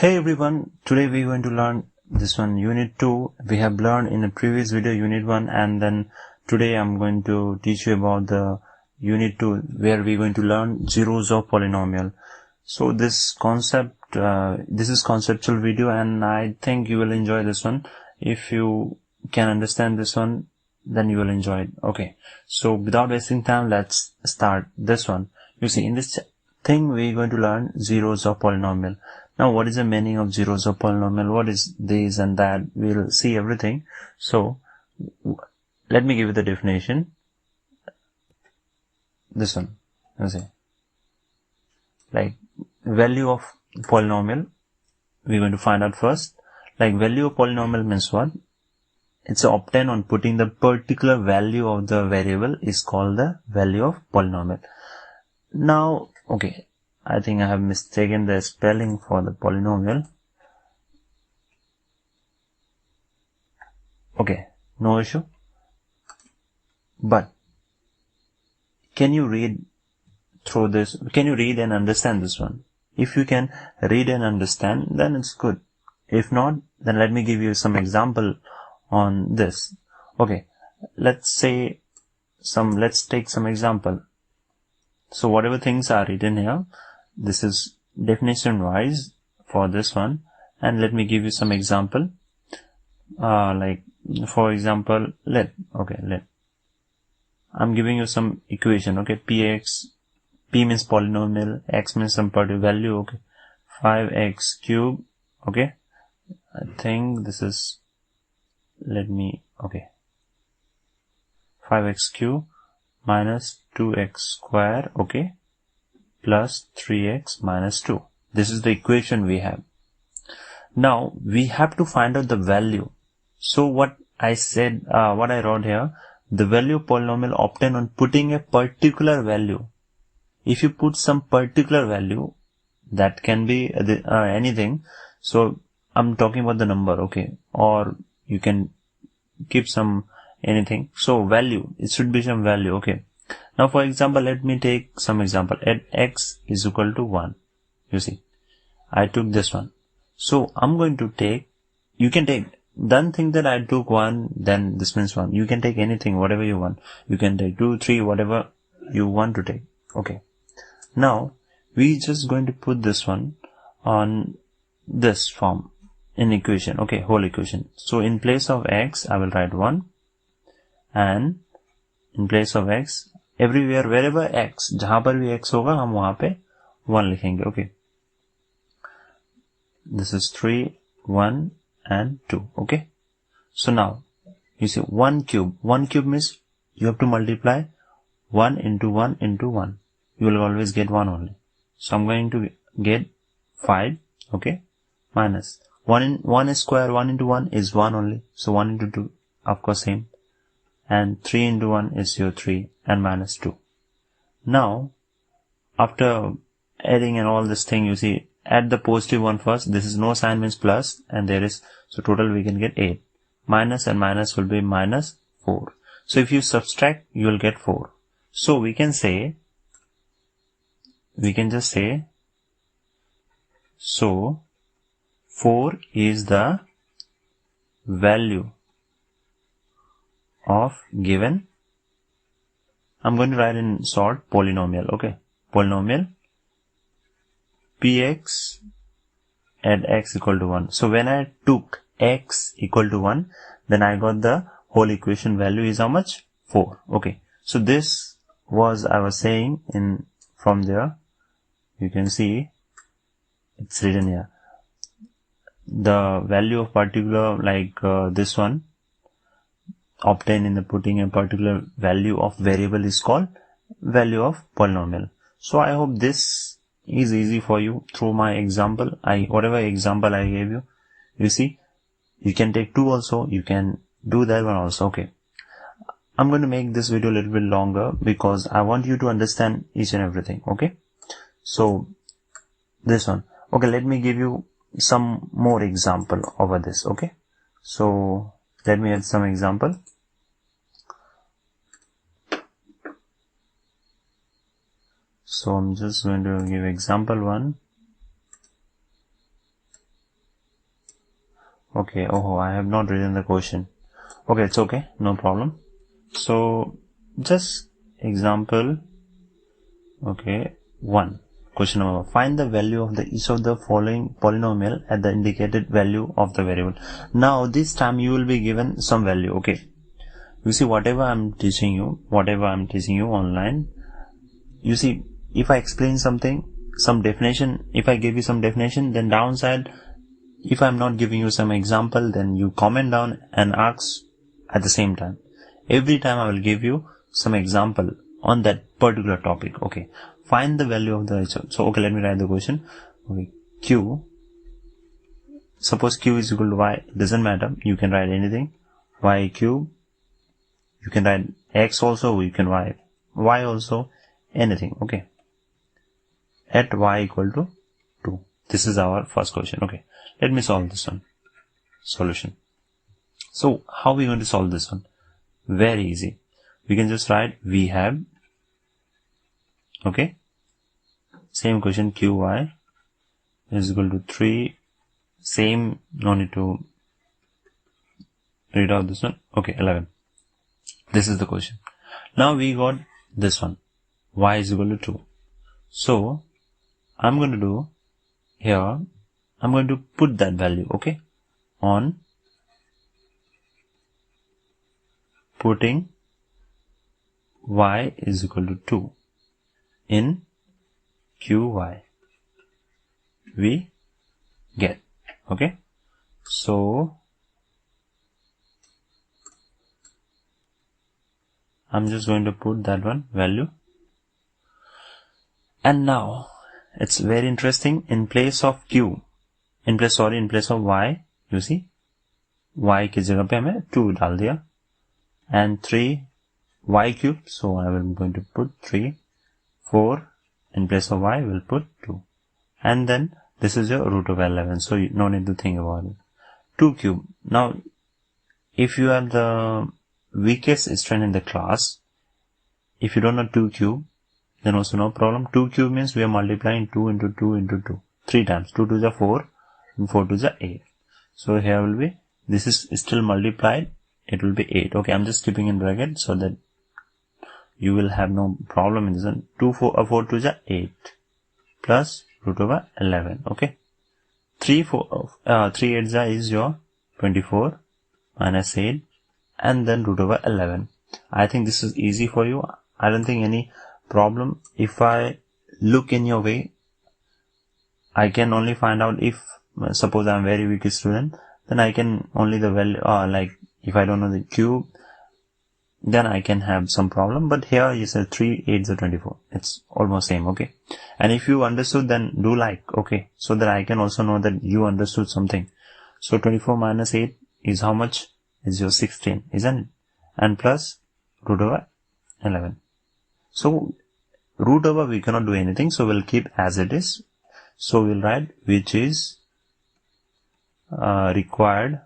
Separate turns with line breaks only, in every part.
Hey everyone, today we're going to learn this one, Unit 2. We have learned in the previous video Unit 1, and then today I'm going to teach you about the Unit 2 where we're going to learn zeros of polynomial. So this concept, this is conceptual video, and I think you will enjoy this one. If you can understand this one, then you will enjoy it. Okay, so without wasting time, let's start this one. You see, in this thing we're going to learn zeros of polynomial. Now, what is the meaning of zeros of polynomial? What is this and that? We'll see everything. So, let me give you the definition. This one, you see, like value of polynomial, we're going to find out first. Like value of polynomial means what? It's obtained on putting the particular value of the variable is called the value of polynomial. Now, okay, I think I have mistaken the spelling for the polynomial. Okay, no issue. But can you read through this? Can you read and understand this one? If you can read and understand, then it's good. If not, then let me give you some example on this. Okay, let's take some example. So whatever things are written here, this is definition wise for this one, and let me give you some example. Like for example, I'm giving you some equation. Okay, p means polynomial, x means some particular value. Okay, 5x cube. Okay, I think this is, 5x cube minus 2x square, okay, plus 3x minus 2. This is the equation we have. Now, we have to find out the value. So what I said, what I wrote here, the value of polynomial obtained on putting a particular value. If you put some particular value, that can be anything. So I'm talking about the number, okay, or you can keep some anything. So value, it should be some value, okay. Now for example, let me take some example. At x is equal to 1. You see, I took this one. So I'm going to take, you can take, don't think that I took 1, then this means 1. You can take anything, whatever you want. You can take 2, 3, whatever you want to take. Okay. Now, we just going to put this one on this form in equation. Okay, whole equation. So in place of x, I will write 1. And in place of x, everywhere, wherever x, जहां पर भी x होगा, हम वहां पे 1 लिखेंगे. Okay. This is 3, 1 and 2. Okay. So now, you see 1 cube. 1 cube means you have to multiply 1 into 1 into 1. You will always get 1 only. So I'm going to get 5. Okay. Minus 1 square, 1 into 1 is 1 only. So 1 into 2, of course, same. And 3 into 1 is your 3 and minus 2. Now, after adding and all this thing, you see, add the positive one first. This is no sign means plus, and there is, so total we can get 8. Minus and minus will be minus 4. So if you subtract, you will get 4. So we can just say, so 4 is the value of given, I'm going to write in short, polynomial. Okay, polynomial px at x equal to 1. So when I took x equal to 1, then I got the whole equation value is how much? 4. Okay, so this was I was saying in from there. You can see it's written here. The value of particular, like this one, obtained in the putting a particular value of variable is called value of polynomial. So I hope this is easy for you through my example. Whatever example I gave you, you see, you can take 2 also, you can do that one also. Okay, I'm going to make this video a little bit longer because I want you to understand each and everything. Okay, so this one, okay, let me give you some more example over this. Okay, so let me add some example. So I'm just going to give example 1. Okay, oh, I have not written the question. Okay, it's okay, no problem. So just example, okay, 1. Question number 1. Find the value of each of the following polynomial at the indicated value of the variable. Now this time you will be given some value. Okay, you see whatever I'm teaching you online, you see if I explain something, some definition, if I give you some definition, then downside, if I'm not giving you some example, then you comment down and ask at the same time. Every time I will give you some example on that particular topic. Okay, find the value of the, so okay, let me write the question. Okay, q, suppose q is equal to y, doesn't matter, you can write anything, y cube, you can write x also, you can write y also, anything. Okay, at y equal to 2. This is our first question. Okay, let me solve this one. Solution. So how are we going to solve this one? Very easy. We can just write we have, okay, same question, qy is equal to 3, same, no need to read out this one. Okay, 11. This is the question. Now we got this one, y is equal to 2. So I'm going to do here, I'm going to put that value, okay, on putting y is equal to 2 in qy, we get, okay. So I'm just going to put that one value, and now it's very interesting. In place of q, in place of y, you see y की जगह पे हमें 2 डाल दिया, and 3 y cube, so I will going to put 3, 4, in place of y will put 2, and then this is your root over 11, so you no need to think about it. 2 cube. Now if you are the weakest student in the class, if you don't know 2 cube, then also no problem. 2 cube means we are multiplying 2 into 2 into 2 3 times. 2 to the 4 and 4 to the 8. So here will be, this is still multiplied, it will be 8. Okay, I'm just keeping in bracket so that you will have no problem in this one. 4 to the 8 plus root over 11. Okay, 3 8 is your 24 minus 8 and then root over 11. I think this is easy for you. I don't think any problem. If I look in your way, I can only find out if, suppose I'm very weak student, then I can only the value, like if I don't know the cube, then I can have some problem. But here you said 3 8 is 24. It's almost same. Okay, and if you understood, then do like, okay, so that I can also know that you understood something. So 24 minus 8 is how much? Is your 16, isn't it? And plus root over 11. So root over we cannot do anything, so we'll keep as it is. So we'll write which is required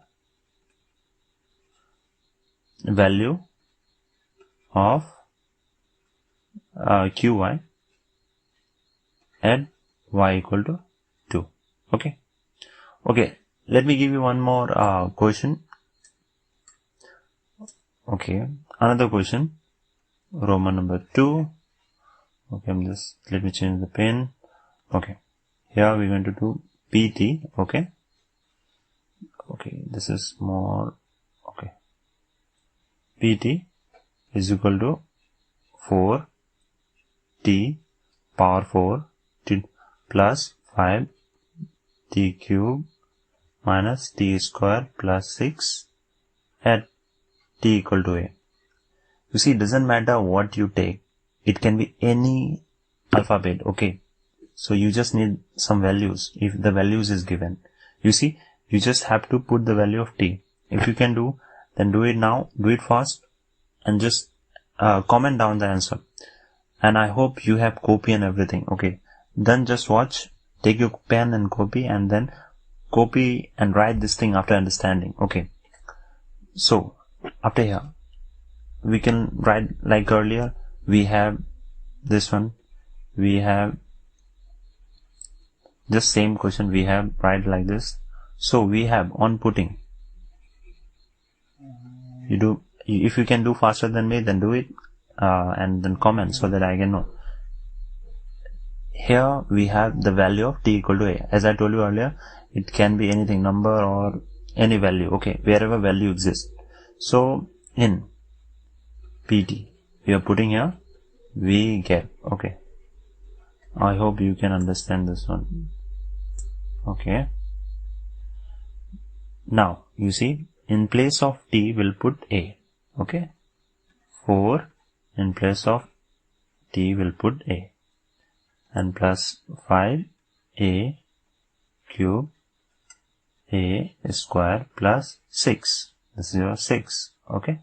value of qy at y equal to 2. Okay. Okay, let me give you one more question. Okay, another question, Roman number 2. Okay, let me change the pen. Okay, here we're going to do pt. Okay, this is more. Okay, pt is equal to 4 t power 4 t plus 5 t cube minus t square plus 6 at t equal to a. You see, it doesn't matter what you take, it can be any alphabet. Okay, so you just need some values. If the values is given, you see, you just have to put the value of t. If you can do, then do it now, do it fast, and just comment down the answer. And I hope you have copy and everything. Okay, then just watch, take your pen and copy, and then copy and write this thing after understanding. Okay, so after here we can write like earlier. We have this one, we have just same question, we have write like this. So we have on putting, if you can do faster than me, then do it, and then comment so that I can know. Here we have the value of t equal to a. As I told you earlier, it can be anything, number or any value, okay, wherever value exists. So in pt, we are putting here, we get, okay. I hope you can understand this one. Okay. Now, you see, in place of t, we'll put a. Okay. 4 in place of t, we'll put a. And plus 5a cube a square plus 6. This is your 6. Okay.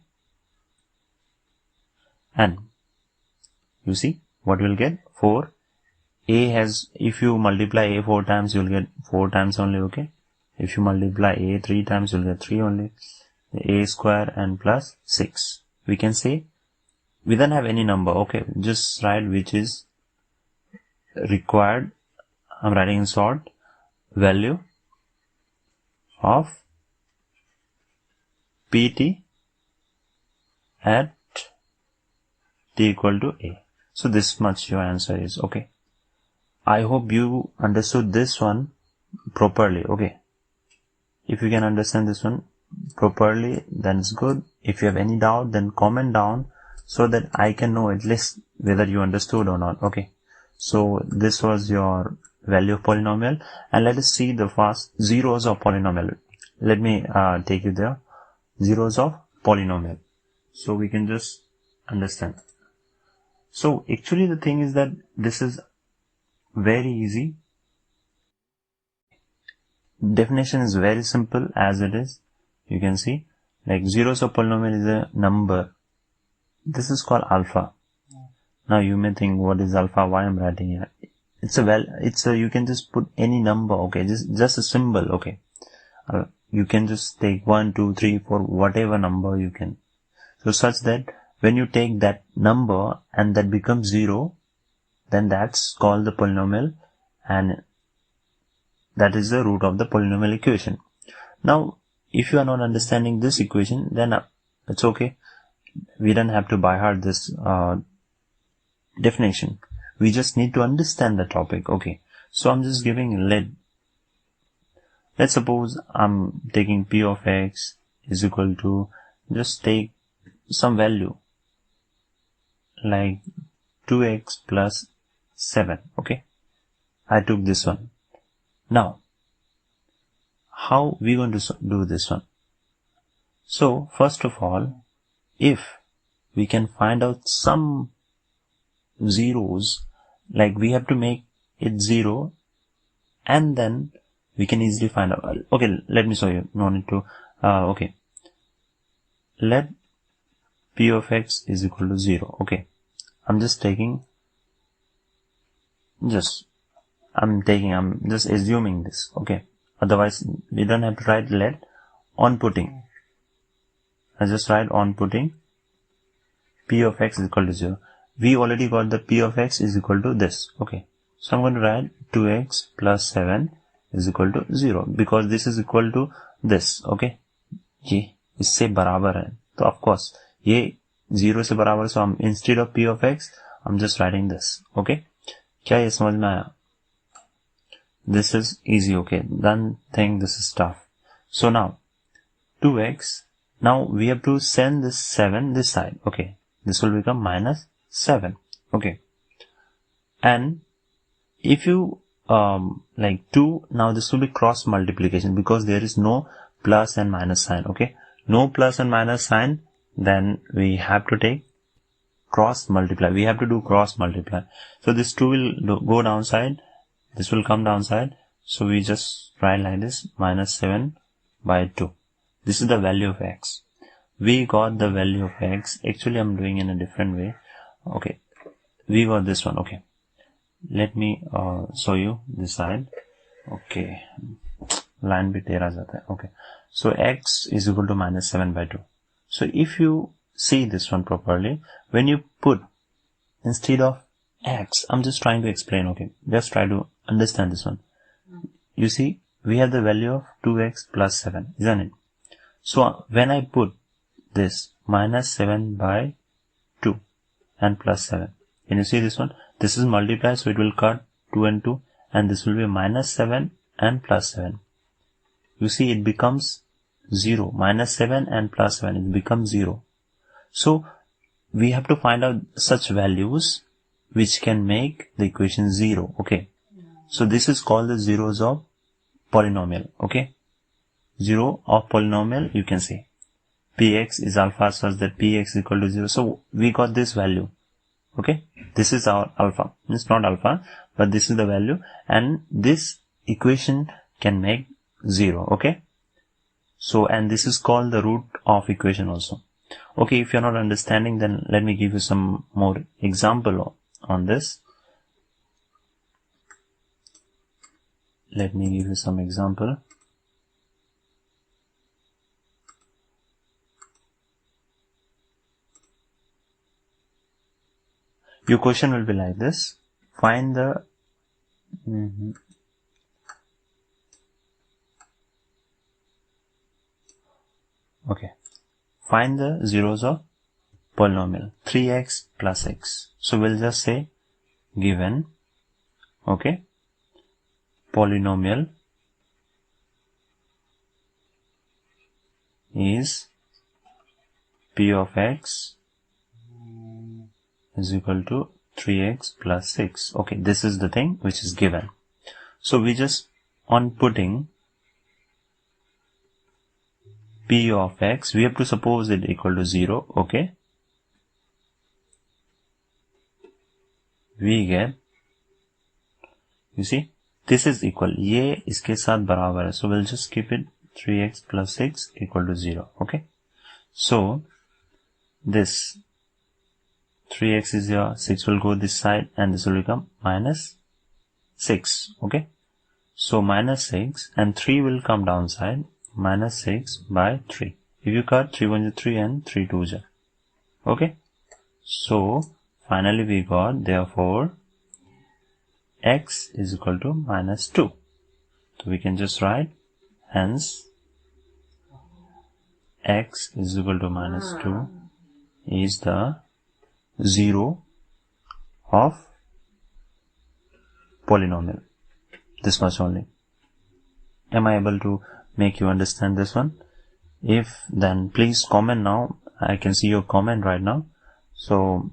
And you see what we'll get? 4. A has, if you multiply a 4 times, you'll get 4 times only, okay? If you multiply a 3 times, you'll get 3 only. A square and plus 6. We can say, we don't have any number, okay? Just write which is required. I'm writing in short, value of pt at t equal to a. So this much your answer is, okay? I hope you understood this one properly, okay? If you can understand this one properly, then it's good. If you have any doubt, then comment down so that I can know at least whether you understood or not, okay? So this was your value of polynomial, and let us see the first zeros of polynomial. Let me take you there. Zeros of polynomial. So we can just understand. So actually the thing is that this is very easy. Definition is very simple as it is. You can see, like zeros of polynomial is a number. This is called alpha. Now you may think, what is alpha? Why I'm writing here? You can just put any number, okay? Just a symbol, okay? You can just take 1, 2, 3, 4, whatever number you can. So such that when you take that number and that becomes 0, then that's called the polynomial, and that is the root of the polynomial equation. Now, if you are not understanding this equation, then it's okay. We don't have to by heart this definition. We just need to understand the topic, okay? So I'm just giving let's suppose I'm taking p of x is equal to, just take some value like 2x plus 7, okay? I took this one. Now, how we going to do this one? So, first of all, if we can find out some zeros, like we have to make it 0, and then we can easily find out. Okay, let me show you. No need to. Okay. Let p of x is equal to 0. Okay. I'm just assuming this, okay? Otherwise, we don't have to write let on putting. I just write on putting p of x is equal to 0. We already got the p of x is equal to this, okay? So I'm going to write 2x plus 7 is equal to 0 because this is equal to this, okay? ये इससे बराबर है, तो of course ये 0 से बराबर, so I'm instead of p of x I'm just writing this, okay? क्या ये समझ में आया? This is easy, okay? Don't think this is tough. So now 2x, now we have to send this 7 this side, okay? This will become minus 7, okay? And if you like 2, now this will be cross multiplication because there is no plus and minus sign, okay? No plus and minus sign, then we have to take cross multiply. We have to do cross multiply. So this 2 will go downside, this will come downside. So we just write like this, minus 7 by 2. This is the value of x. We got the value of x. Actually, I'm doing in a different way. Okay. We got this one, okay. Let me show you this side. Okay. Line bit tera jata hai. Okay. So x is equal to minus 7 by 2. So if you see this one properly, when you put instead of x, I'm just trying to explain, okay. Just try to understand this one. You see, we have the value of 2x plus 7, isn't it? So when I put this minus 7 by 2 and plus 7, can you see this one? This is multiplied, so it will cut 2 and 2, and this will be minus 7 and plus 7. You see it becomes 0. Minus 7 and plus 7, it becomes 0. So we have to find out such values which can make the equation 0. Okay. So this is called the zeros of polynomial. Okay. 0 of polynomial, you can say px is alpha such that px is equal to 0. So we got this value. Okay. This is our alpha. It's not alpha, but this is the value, and this equation can make 0. Okay. So, and this is called the root of equation also. Okay, if you're not understanding, then let me give you some more example on this. Let me give you some example. Your question will be like this. Find the okay. Find the zeros of polynomial 3x plus x. So we'll just say given, okay, polynomial is p of x is equal to 3x plus 6. Okay, this is the thing which is given. So we just, on putting p of x, we have to suppose it equal to 0. Okay, we get, you see, this is equal, ये इसके साथ बराबर है, so we'll just keep it 3x plus 6 equal to 0. Okay, so this 3x is here, 6 will go this side, and this will become minus 6. Okay, so minus 6 and 3 will come downside, minus 6 by 3. If you cut 3 1 is 3 and 3 2 is. Okay, so finally we got, therefore x is equal to minus 2. So we can just write, hence x is equal to minus 2 is the 0 of polynomial. This much only. Am I able to make you understand this one? If, then please comment now. I can see your comment right now. So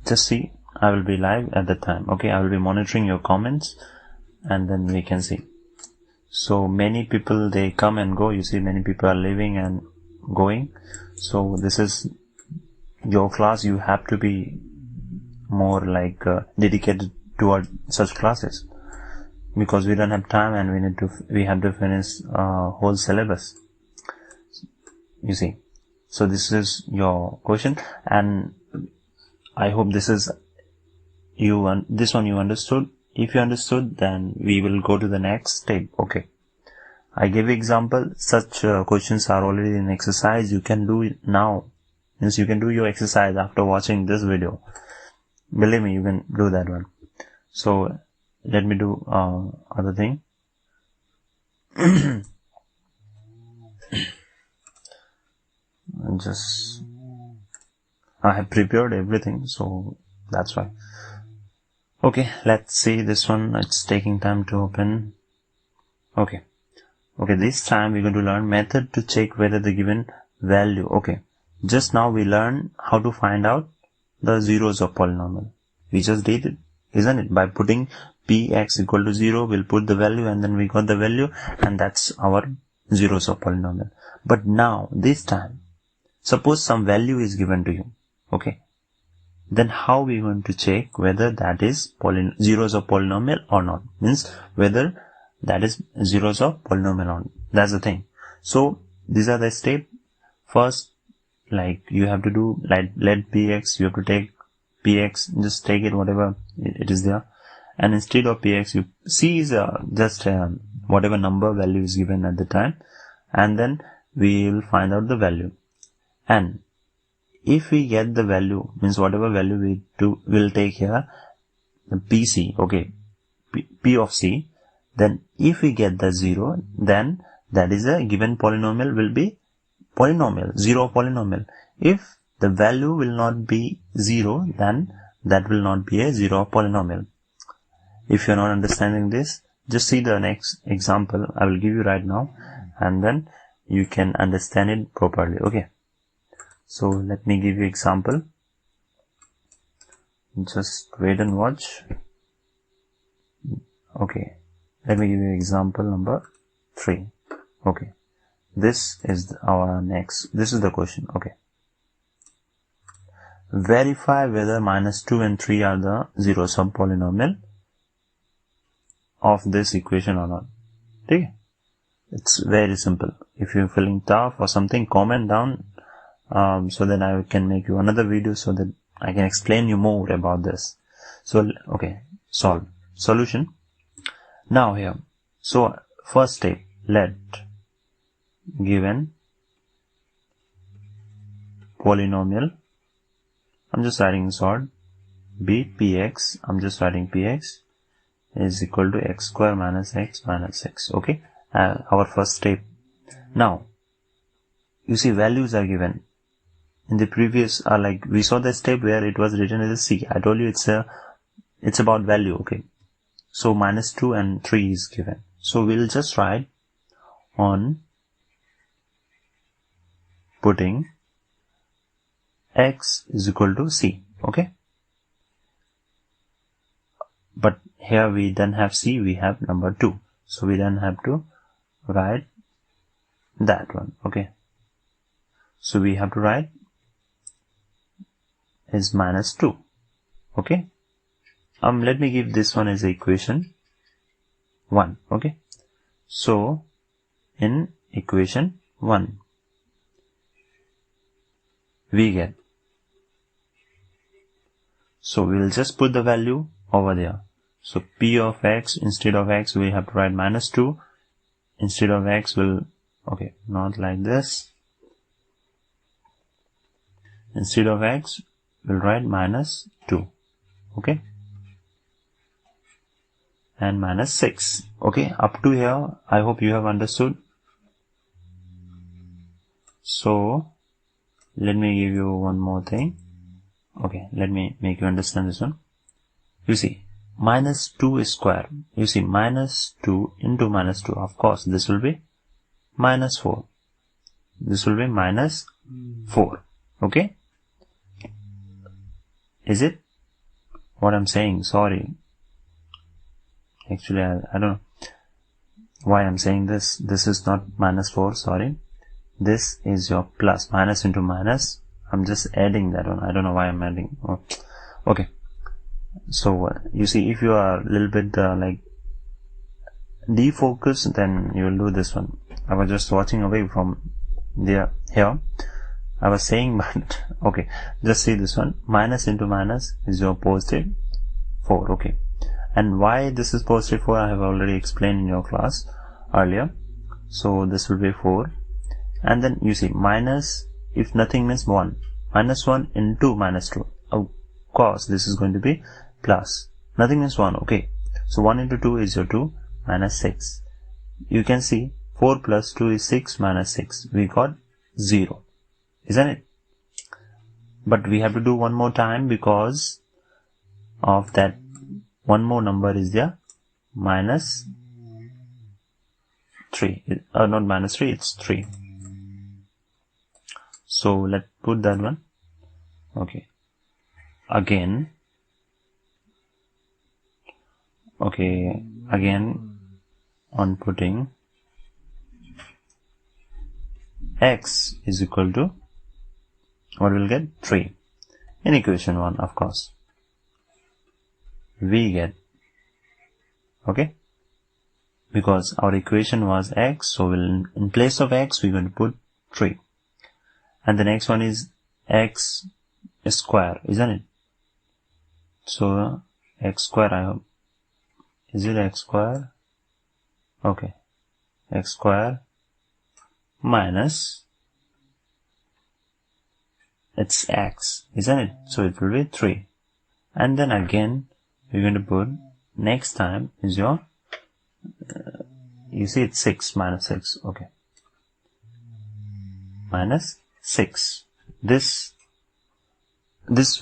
just see, I will be live at the time. Okay, I will be monitoring your comments, and then we can see. So many people, they come and go. You see, many people are leaving and going. So this is your class. You have to be more like dedicated toward such classes, because we don't have time and we have to finish whole syllabus. You see, so this is your question, and I hope this is this one you understood. If you understood, then we will go to the next step. Okay, I gave example. Such questions are already in exercise. You can do it now. Means you can do your exercise after watching this video. Believe me, you can do that one. So let me do other thing. Just, I have prepared everything, so that's why. Okay, let's see this one. It's taking time to open. Okay, this time we're going to learn method to check whether the given value. Okay, just now we learned how to find out the zeros of polynomial. We just did it, isn't it? By putting px equal to 0, we'll put the value, and then we got the value, and that's our zeros of polynomial. But now, this time, suppose some value is given to you. Okay, then how we going to check whether that is zeros of polynomial or not? Means whether that is zeros of polynomial or not. That's the thing. So these are the steps. First, like you have to do, like let px, you have to take px, just take it whatever it is there, and instead of px, you c is just whatever number value is given at the time, and then we will find out the value. And if we get the value, means whatever value we'll take here, the pc, okay, p of c, Then if we get the 0, then that is a given polynomial will be polynomial, 0 polynomial. If the value will not be 0, then that will not be a 0 polynomial. If you are not understanding this, just see the next example I will give you right now, and then you can understand it properly. Okay, so let me give you example. Just wait and watch. Okay, let me give you example number 3. Okay, this is our next, this is the question. Okay, verify whether -2 and 3 are the 0 subpolynomial of this equation or not. Okay, it's very simple. If you're feeling tough or something, comment down so that I can make you another video so that I can explain you more about this. So okay, solution. Now here, so first step, let given polynomial, I'm just writing short, be px, I'm just writing px is equal to x square minus x minus x. Okay, our first step. Now you see values are given. In the previous like we saw the step where it was written as a c. I told you it's about value. Okay, so -2 and 3 is given, so we'll just write on putting x is equal to c. Okay, but here we then have c, we have number 2, so we then have to write that one. Okay, so we have to write is -2. Okay, let me give this one as equation 1. Okay, so in equation 1 we get, so we'll just put the value over there. So p of x, instead of x we have to write -2, instead of x will, okay, not like this, instead of x we'll write -2. Okay, and -6. Okay, up to here I hope you have understood. So let me give you one more thing. Okay, let me make you understand this one. You see, -2 is square. You see, -2 into -2. Of course, this will be -4. This will be -4. Okay? Is it? What I'm saying? Sorry. Actually, I don't know why I'm saying this. This is not -4. Sorry. This is your plus. Minus into minus. I'm just adding that one. I don't know why I'm adding. Oh. Okay. So you see, if you are a little bit like defocused, then you will do this one. I was just watching away from there. Here I was saying, but okay, just see this one. Minus into minus is your positive 4. Okay, and why this is positive 4 I have already explained in your class earlier. So this will be 4, and then you see minus, if nothing means 1, -1 into -2. Of course this is going to be plus. Nothing means 1. Okay, so 1 into 2 is your 2, -6. You can see 4 plus 2 is 6, -6. We got 0, isn't it? But we have to do one more time because of that one more number is there, -3. Not -3, it's 3. So let's put that one. Okay, again on putting x is equal to, what we'll get, 3 in equation 1. Of course we get, okay, because our equation was x, so we'll, in place of x we're going to put 3, and the next one is x square, isn't it? So x square, I hope, is it x square? Okay, x square minus, it's x, isn't it? So it will be 3, and then again we're going to put, next time is your you see it's 6 minus 6. Okay. Minus 6. This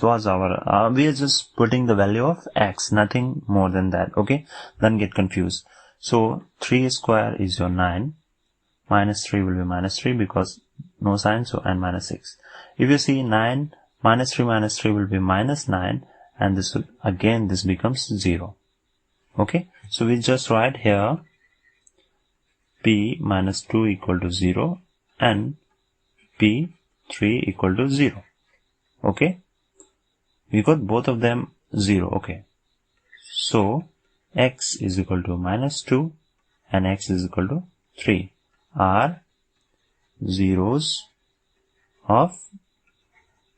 was our, we are just putting the value of x, nothing more than that. Okay. Don't get confused. So 3 square is your 9. Minus 3 will be minus 3 because no sign, so and minus 6. If you see 9 minus 3 will be minus 9, and this will, again this becomes 0. Okay, so we just write here p minus 2 equal to 0 and p 3 equal to 0. Okay, we got both of them 0. Okay, so x is equal to minus 2 and x is equal to 3 are zeros of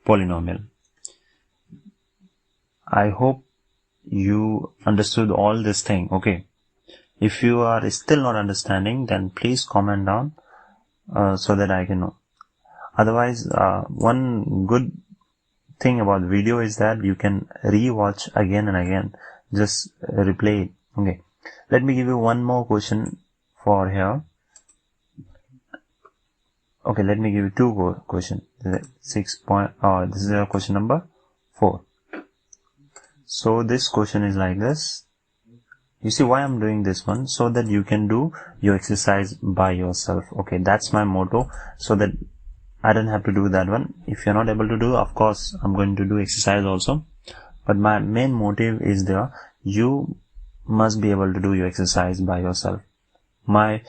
polynomial. I hope you understood all this thing. Okay, if you are still not understanding, then please comment down so that I can know. Otherwise, one good thing about the video is that you can re-watch again and again. Just replay it. Okay, let me give you one more question for here. Okay, let me give you two questions. 6 point. This is question number 4. So this question is like this. You see why I'm doing this one? So that you can do your exercise by yourself. Okay, that's my motto. So that I don't have to do that one. If you're not able to do, of course, I'm going to do exercise also. But my main motive is there. You must be able to do your exercise by yourself. My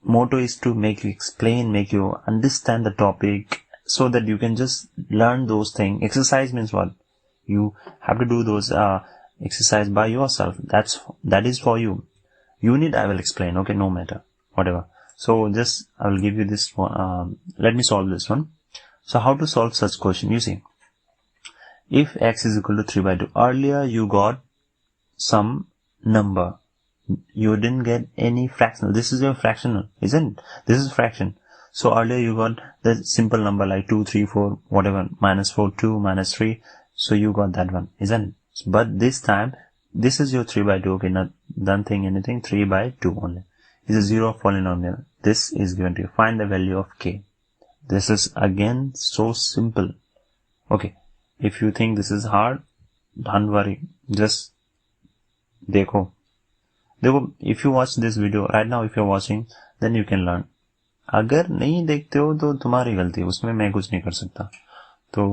motto is to make you explain, make you understand the topic so that you can just learn those things. Exercise means what? You have to do those exercise by yourself. That is for you. Unit I will explain. Okay, no matter. Whatever. So just I will give you this one. Let me solve this one. So how to solve such question? You see, if x is equal to 3 by 2. Earlier you got some number. You didn't get any fractional. This is your fractional, isn't it? This is fraction. So earlier you got the simple number like 2, 3, 4, whatever. Minus 4, 2, minus 3. So you got that one, isn't it? But this time, this is your 3 by 2. Okay, not don't think anything. 3 by 2 only. It's a zero polynomial. This is given to you. Find the value of k. This is again so simple. Okay, if you think this is hard, don't worry. Just देखो, if you watch this video right now, if you're watching, then you can learn. अगर नहीं देखते हो तो तुम्हारी गलती, उसमें मैं कुछ नहीं कर सकता. तो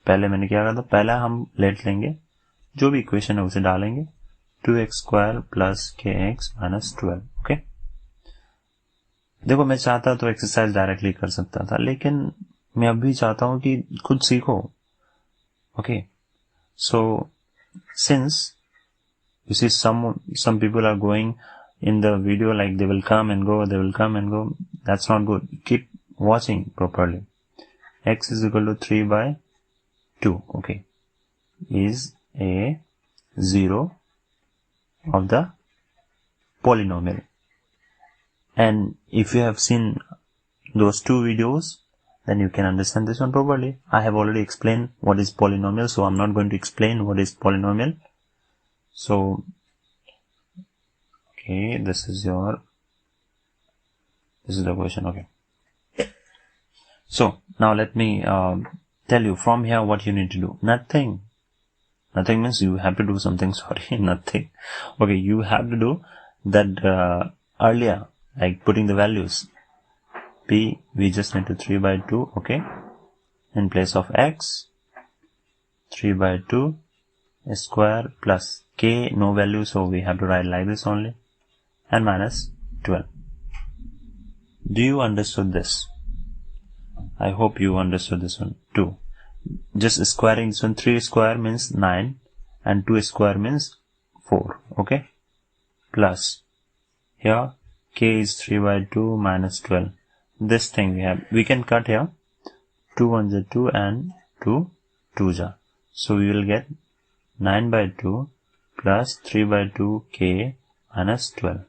पहले मैंने क्या कहा था, पहला हम लेट लेंगे, जो भी इक्वेशन है उसे डालेंगे, 2x square plus kx minus 12. Okay, देखो मैं चाहता तो एक्सरसाइज डायरेक्टली कर सकता था, लेकिन मैं अभी चाहता हूं कि खुद सीखो. Okay, so since you see some people are going in the video like they will come and go, that's not good. Keep watching properly. X is equal to 3 by 2, okay, is a zero of the polynomial. And if you have seen those two videos, then you can understand this one properly. I have already explained what is polynomial, so I'm not going to explain what is polynomial. So, okay, this is the question. Okay. So now let me tell you from here what you need to do. Nothing means you have to do something. Sorry, nothing. Okay, you have to do that earlier, like putting the values. P, we just need to 3 by 2. Okay, in place of x, 3 by 2 square plus k, no value, so we have to write like this only, and minus 12. Do you understood this? I hope you understood this one too. Just squaring this one, 3 square means 9 and 2 square means 4. Okay, plus here k is 3 by 2 minus 12. This thing we can cut here, 2 1s are 2 and 2 2s are, so we will get 9 by 2 plus 3 by 2 k minus 12.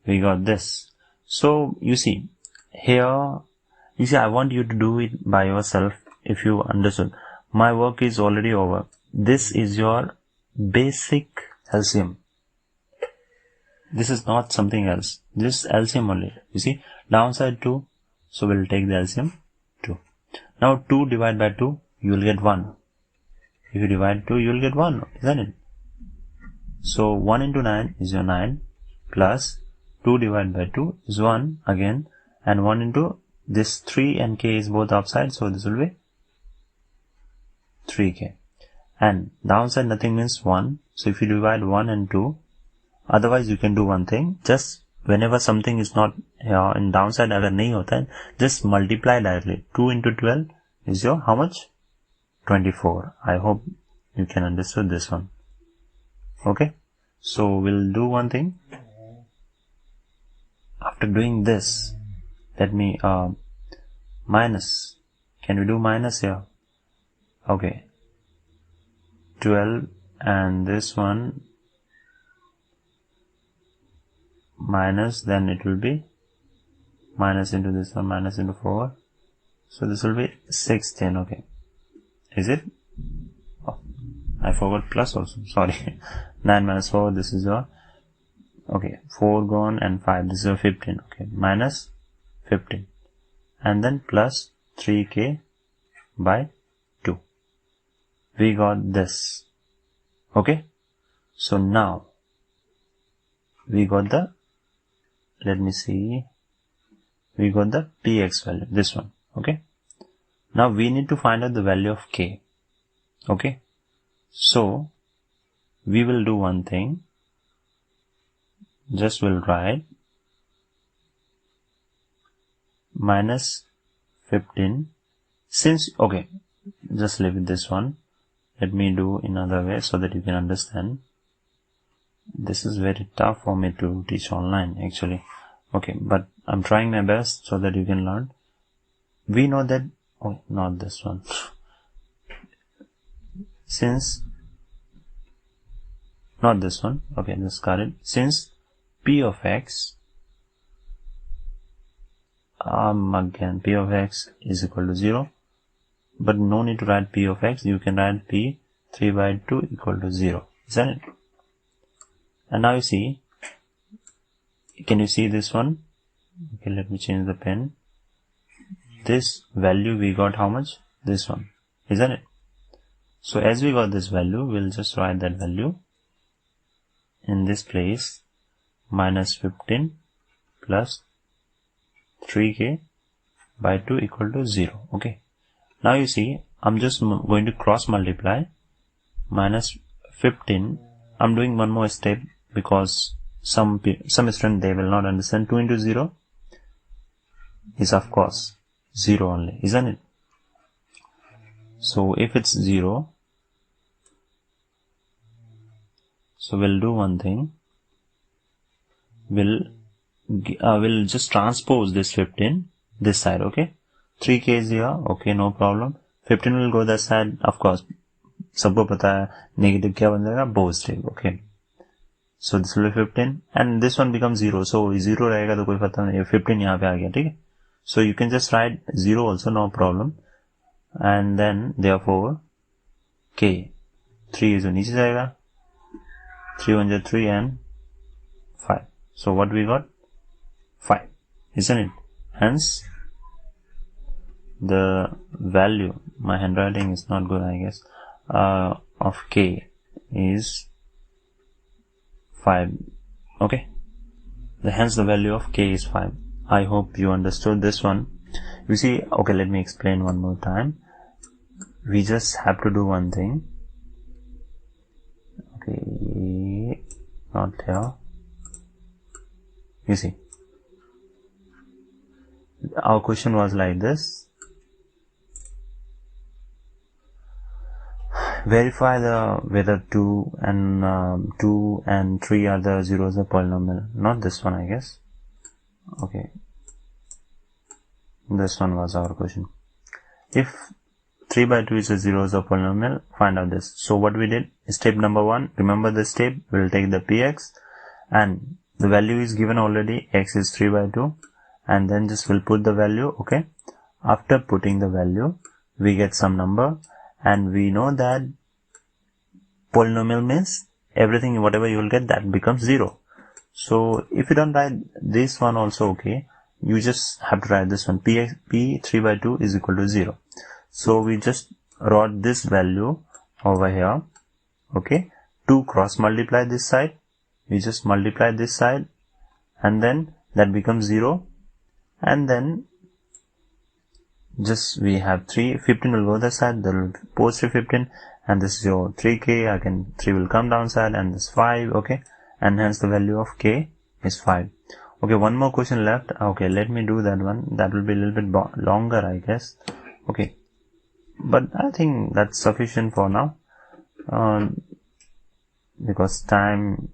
We got this. So you see here, I want you to do it by yourself. If you understood, my work is already over. This is your basic LCM. This is not something else. This LCM only. You see, downside 2. So we'll take the LCM 2. Now 2 divided by 2, you will get 1. If you divide 2, you will get 1, isn't it? So 1 into 9 is your 9 plus 2 divided by 2 is 1 again, and 1 into this 3 and k is both upside, so this will be 3k. And downside nothing means 1. So if you divide 1 and 2, otherwise you can do one thing. Just whenever something is not in downside, agar nahi hota hai, just multiply directly. 2 into 12 is your how much? 24. I hope you can understand this one. Okay. So we'll do one thing. After doing this, let me minus. Can we do minus here? Okay. 12 and this one minus, then it will be minus into this one, minus into 4. So this will be 16. Okay. Is it? Oh, I forgot plus also. Sorry. 9 minus 4. This is your. Okay. 4 gone and 5. This is your 15. Okay. Minus 15. And then plus 3k by 2. We got this. Okay. So now we got the, let me see, we got the px value, this one. Okay. Now we need to find out the value of k. Okay. So we will do one thing. Just will write minus 15. Since, okay, just leave it this one. Let me do another way so that you can understand. This is very tough for me to teach online actually. Okay, but I'm trying my best so that you can learn. We know that, oh, not this one. Since, not this one. Okay, just got it. Since p of x, again, p of x is equal to 0. But no need to write p of x. You can write p 3 by 2 equal to 0. Isn't it? And now you see, can you see this one? Okay, let me change the pen. This value we got how much? This one. Isn't it? So as we got this value, we'll just write that value in this place. Minus 15 plus 3k by 2 equal to 0. Okay. Now you see, I'm just going to cross multiply. Minus 15. I'm doing one more step because some students, they will not understand. 2 into 0 is of course 0 only, isn't it? So if it's 0, so we'll do one thing. We'll just transpose this 15 this side. Okay. 3k is here. Okay, no problem. 15 will go that side. Of course, सबको पता है negative क्या बन जाएगा? Positive. Okay. So this will be 15 and this one becomes 0. So 0 रहेगा तो कोई पता नहीं. 15 यहाँ पे आ गया, ठीक है? So you can just write 0 also, no problem. And then therefore k 3 is नीचे जाएगा. 3 1 is 3 and 5. So what we got? 5, isn't it? Hence the value, my handwriting is not good, I guess, of k is 5. Okay. Hence the value of k is 5. I hope you understood this one. You see, okay, let me explain one more time. We just have to do one thing. Okay, not here. You see, our question was like this. Verify whether 2 and 3 are the zeros of polynomial. Not this one, I guess. Okay. This one was our question. If 3 by 2 is a zeros of polynomial, find out this. So what we did, step number 1, remember the step, we'll take the px and the value is given already, x is 3 by 2, and then just we'll put the value. Okay. After putting the value, we get some number, and we know that polynomial means everything, whatever you will get, that becomes 0. So if you don't write this one also okay, you just have to write this one. P 3 by 2 is equal to 0. So we just wrote this value over here. Okay, 2 cross multiply this side. We just multiply this side, and then that becomes 0. And then just we have 15 will go this side, there will be post 15, and this is your 3k, again 3 will come downside, and this 5, okay, and hence the value of k is 5. Okay, one more question left. Okay, let me do that one. That will be a little bit longer, I guess. Okay, but I think that's sufficient for now, because time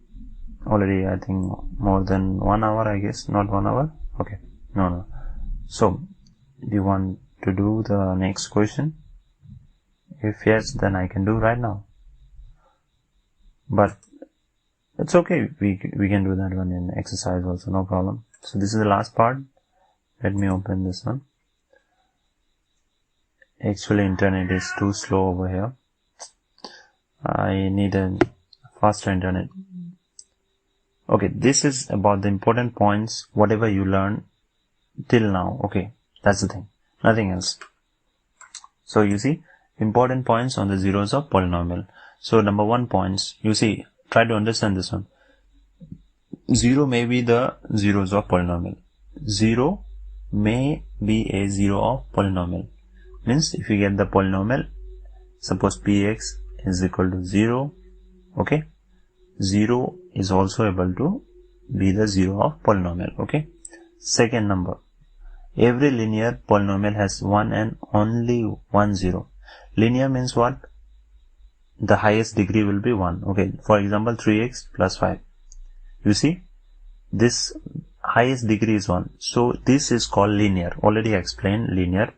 already, I think more than 1 hour, I guess, not 1 hour. Okay, no. So do you want to do the next question? If yes, then I can do right now, but it's okay, we can do that one in exercise also, no problem. So this is the last part. Let me open this one. Actually internet is too slow over here. I need a faster internet. Okay, this is about the important points, whatever you learn till now. Okay, that's the thing, nothing else. So you see, important points on the zeros of polynomial. So number 1 points, you see, try to understand this one. 0 may be the zeros of polynomial. 0 may be a 0 of polynomial. Means if you get the polynomial, suppose px is equal to 0, okay, 0 is also able to be the 0 of polynomial, okay. Second number, every linear polynomial has one and only one 0. Linear means what? The highest degree will be 1. Okay, for example 3x plus 5. You see, this highest degree is 1. So this is called linear. Already explained linear.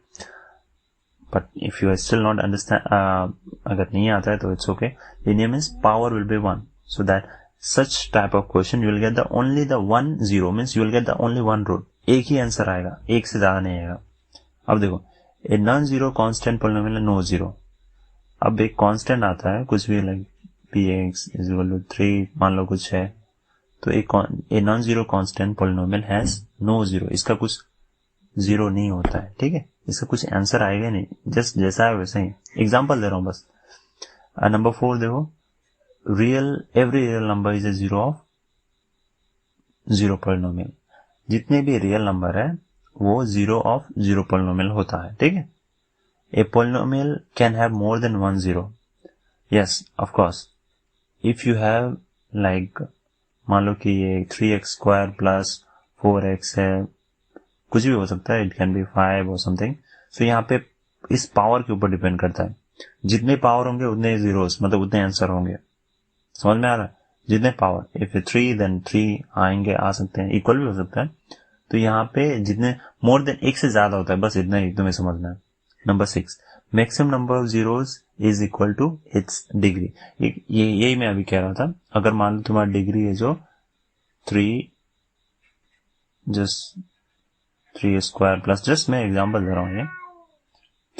But if you are still not understand, agar nahi aata hai, to it's okay. Linear means power will be 1. So that such type of question you will get only the one 0, means you will get the only one root. एक ही answer आएगा, एक से ज्यादा नहीं आएगा. अब देखो, a non-zero constant polynomial no 0. अब एक कांस्टेंट आता है कुछ भी, like px is equal to 3 मान लो कुछ है, तो एक non zero constant polynomial has no 0. इसका कुछ 0 नहीं होता है, ठीक है, इसका कुछ आंसर आएगा नहीं, जस्ट जैसा है वैसा ही. एग्जांपल दे रहा हूं बस. नंबर 4 देखो, every real number is a 0 of 0 polynomial. जितने भी रियल नंबर है वो 0 ऑफ 0 पोलिनोमियल होता है, ठीक है. A polynomial can have more than one 0. Yes, of course. If you have like, मान लो कि ये 3x square plus 4x है, कुछ भी हो सकता है, it can be 5 or something. So यहाँ पे इस पावर के ऊपर डिपेंड करता है. जितने पावर होंगे उतने zeros, मतलब उतने आंसर होंगे. समझ में आ रहा है? जितने पावर, if 3 then 3 आएंगे, आ सकते हैं, इक्वल भी हो सकता है. तो यहाँ पे जितने मोर देन एक से ज्यादा होता है, बस इतना ही तुम्हें समझना है. Number 6, maximum number of zeros is equal to its degree. यही मैं अभी कह रहा था. अगर मान लो तुम्हारा डिग्री है जो 3 स्क्वायर प्लस, जस्ट मैं एग्जांपल दे रहा हूँ, ये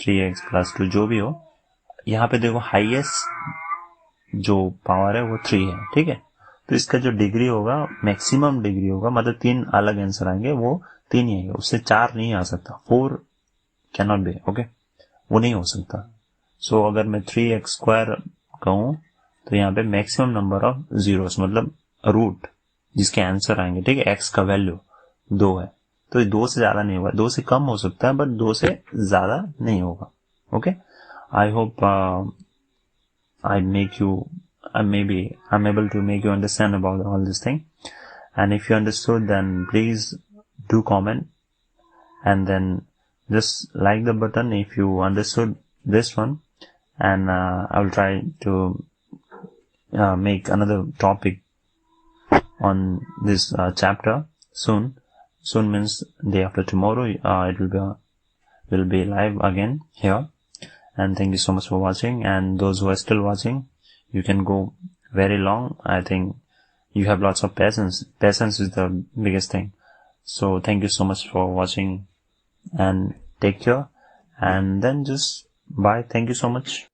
3x प्लस 2 जो भी हो, यहाँ पे देखो हाईएस्ट जो पावर है वो 3 है, ठीक है. तो इसका जो डिग्री होगा, मैक्सिमम डिग्री होगा, मतलब 3 अलग आंसर आएंगे, वो 3 ही आएंगे, उससे 4 नहीं आ सकता. 4 कैन नॉट बी, ओके, वो नहीं हो सकता. सो अगर मैं 3x स्क्वायर कहूं तो यहाँ पे मैक्सिमम नंबर ऑफ जीरोस, मतलब रूट जिसके आंसर आएंगे, ठीक है, x का वैल्यू 2 है, तो 2 से ज्यादा नहीं होगा. 2 से कम हो सकता है, बट 2 से ज्यादा नहीं होगा. Okay, I hope I'm able to make you understand about all this thing. And if you understood, then please do comment, and then just like the button if you understood this one, and I will try to make another topic on this chapter soon. Soon means day after tomorrow. It will be live again here. And thank you so much for watching. And those who are still watching, you can go very long. I think you have lots of patience. Patience is the biggest thing. So thank you so much for watching, and take care, and then just bye. Thank you so much.